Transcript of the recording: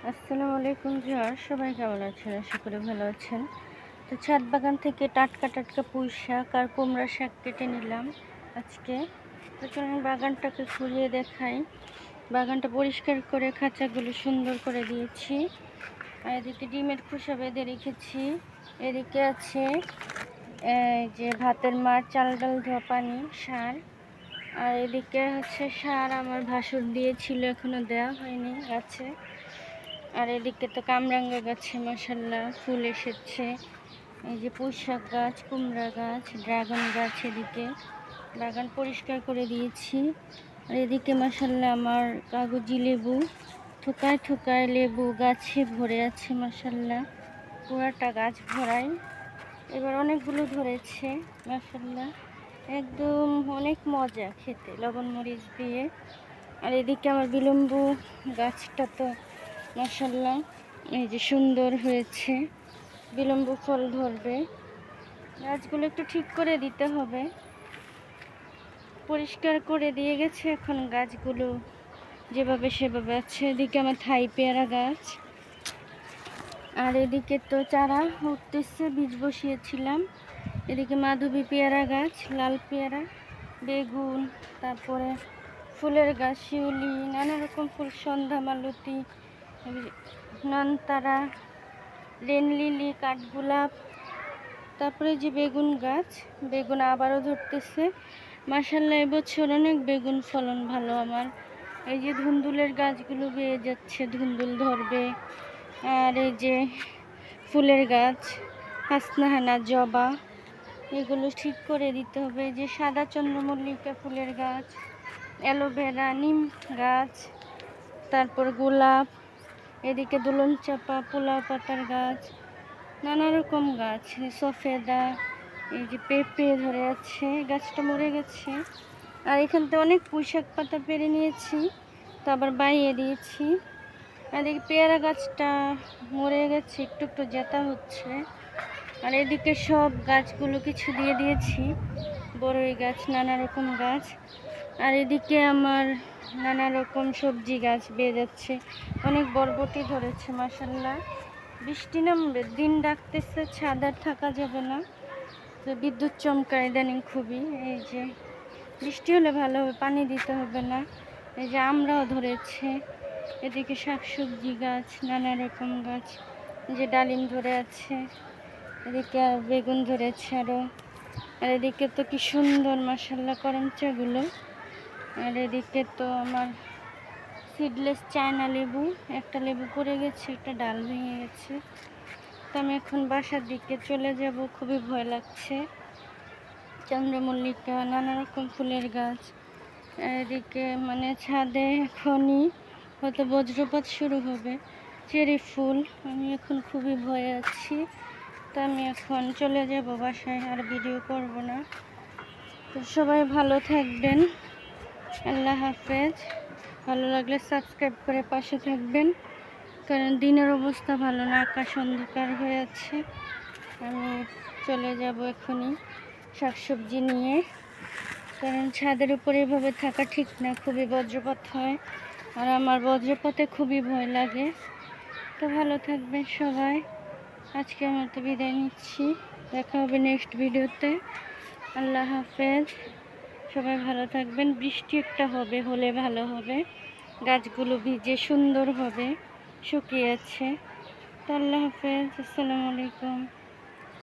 আসসালামু আলাইকুম ভিউয়ার, সবাই কেমন আছেন? আশা করি ভালো আছেন। তো ছাদ বাগান থেকে টাটকা টাটকা পুঁই শাক আর কুমড়া শাক কেটে নিলাম আজকে। তো চলুন বাগানটাকে ঘুরিয়ে দেখাই। বাগানটা পরিষ্কার করে খাঁচাগুলো সুন্দর করে দিয়েছি। আর এদিকে ডিমের খোসা বেঁধে রেখেছি। এদিকে আছে এই যে ভাতের মার, চাল ডাল ধোয়া পানি, সার। আর এদিকে হচ্ছে সার আমার ভাসুর দিয়েছিল, এখনো দেওয়া হয়নি গাছে। আর এদিকে তো কামরাঙ্গা গাছে মাশাআল্লাহ ফুল এসেছে। এই যে পুঁই শাক গাছ, কুমড়া গাছ, ড্রাগন গাছ। এদিকে বাগান পরিষ্কার করে দিয়েছি। আর এদিকে মাশাআল্লাহ আমার কাগজি লেবু, থোকায় থোকায় লেবু গাছে ভরে আছে মাশাআল্লাহ, পুরাটা গাছ ভরাই। এবার অনেকগুলো ধরেছে মাশাআল্লাহ, একদম অনেক মজা খেতে লবণ মরিচ দিয়ে। আর এদিকে আমার বিলম্বু গাছটা তো মাশাআল্লাহ এই যে সুন্দর হয়েছে, বিলম্বু ফল ধরবে। গাছগুলো একটু ঠিক করে দিতে হবে, পরিষ্কার করে দিয়ে গেছে, এখন গাছগুলো যেভাবে সেভাবে আছে। এদিকে আমার থাই পেয়ারা গাছ, আর এদিকে তো চারা উঠতেছে, বীজ বসিয়েছিলাম। এদিকে মাধবী পেয়ারা গাছ, লাল পেয়ারা, বেগুন, তারপরে ফুলের গাছ, শিউলি, নানা রকম ফুল, সন্ধ্যা মালতী, নয়নতারা, রেন লিলি, কাঠগোলাপ। তারপরে যে বেগুন গাছ, বেগুন আবারও ধরতেছে মাশাআল্লাহ। এবছর অনেক বেগুন ফলন ভালো আমার। এই যে ধুন্দুলের গাছগুলো বেয়ে যাচ্ছে, ধুন্দুল ধরবে। আর এই যে ফুলের গাছ, হাসনাহানা, জবা, এগুলো ঠিক করে দিতে হবে। যে সাদা চন্দ্রমল্লিকা ফুলের গাছ, অ্যালোভেরা, নিম গাছ, তারপর গোলাপ, এদিকে দুলন চাপা, পোলাও পাতার গাছ, নানা রকম গাছ, সফেদা, এই যে পেঁপে ধরে আছে, গাছটা মরে গেছে। আর এখান থেকে অনেক পুঁইশাক পাতা পেরে নিয়েছি, তো আবার বাইয়ে দিয়েছি। আর এদিকে পেয়ারা গাছটা মরে গেছে, একটু একটু জেতা হচ্ছে। আর এদিকে সব গাছগুলো কিছু দিয়ে দিয়েছি, বড়ই গাছ, নানা রকম গাছ। আর এদিকে আমার নানা রকম সবজি গাছ বেয়ে যাচ্ছে, অনেক বরবটি ধরেছে মাশাআল্লাহ। বৃষ্টি নামবে, দিন ডাকতেছে, ছাদ আর থাকা যাবে না। তো বিদ্যুৎ চমকায় ইদানিং খুবই। এই যে বৃষ্টি হলে ভালো হবে, পানি দিতে হবে না। এই যে আমরাও ধরেছে। এদিকে শাকসবজি গাছ, নানা রকম গাছ, যে ডালিম ধরে আছে। এদিকে আর বেগুন ধরেছে আরও। আর এদিকে তো কি সুন্দর মাশাআল্লাহ করমচাগুলো। আর এদিকে তো আমার সিডলেস চায়না লেবু, একটা লেবু পড়ে গেছে, একটা ডাল ভেঙে গেছে। তো আমি এখন বাসার দিকে চলে যাব, খুবই ভয় লাগছে। চন্দ্রমল্লিকা, নানা রকম ফুলের গাছ। এদিকে মানে ছাদে এখনই হয়তো বজ্রপাত শুরু হবে, চেরি ফুল। আমি এখন খুবই ভয়ে আছি, তো আমি এখন চলে যাব বাসায়, আর ভিডিও করব না। তো সবাই ভালো থাকবেন, আল্লাহ হাফেজ। ভালো লাগলে সাবস্ক্রাইব করে পাশে থাকবেন, কারণ দিনের অবস্থা ভালো না, আকাশ অন্ধকার হয়ে আছে। আমি চলে যাব এখনই শাকসবজি নিয়ে, কারণ ছাদের উপরে এভাবে থাকা ঠিক না, খুবই বজ্রপাত হয়, আর আমার বজ্রপাতে খুবই ভয় লাগে। তো ভালো থাকবেন সবাই, আজকের মতো বিদায় নিচ্ছি, দেখা হবে নেক্সট ভিডিওতে। আল্লাহ হাফেজ, সবাই ভালো থাকবেন। বৃষ্টি একটা হবে, হলে ভালো হবে, গাছগুলো ভিজে সুন্দর হবে, শুকিয়ে আছে। তো আল্লাহ হাফেজ, আসসালামু আলাইকুম।